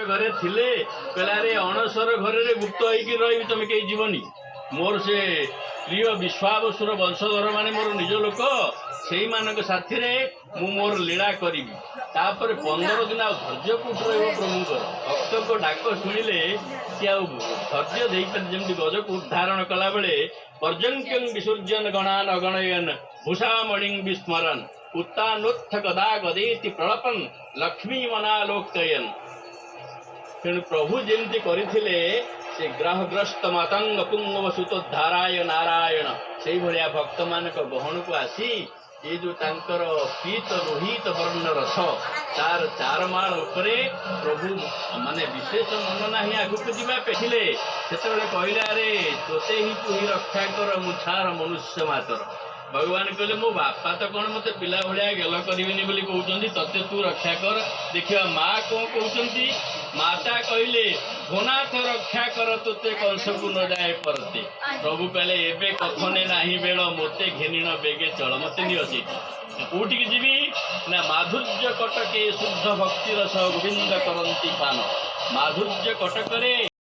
घरे थिले कहले अणसर घरे गुप्त होइकी रही तुम कहीं जीवनी मोर से प्रिय विश्वावसुर वंशधर माने मोर निज लोक से साथी रे मु मोर लीला करी तापर 15 दिन धैर्य कूट प्रभुकर भक्त को डाक शुणिले सी धैर्य देमती गज को उद्धारण कला बेले पर्यंक्यं विसर्जन गणान अगणयन भूषामणि विस्मरन उत्तानोत्थ गदा गदेति प्रलपन लक्ष्मी मनालोकयन तेणु प्रभु जमती करथिले से ग्रहग्रस्त मतंग पुंगव सुत धाराय नारायण से भलिया भक्त मान गहन को आसी ये जो तांकर पीत लोहित वर्ण रथ तार चार माल उपरे प्रभु माने विशेष मन ना आगुक जावा पेथिले से कहले अरे तोते ही तू ही रक्षा कर मुछार मनुष्य मातर भगवान कहले मो बापा तो कौन मत पिला भाया गेल करें कहते तते तू रक्षा कर देखा माँ कौन कहते माता कहले भोनाथ रक्षा कर तोते कंस को न जाए परते प्रभु कहले एबे कथने नाही बेल मोते घेनिण बेगे चल मत नियसी कौटी जीवी ना माधुर्य कटके शुद्ध भक्तिर सह गोविंद करती पान माधुर्य कटकरे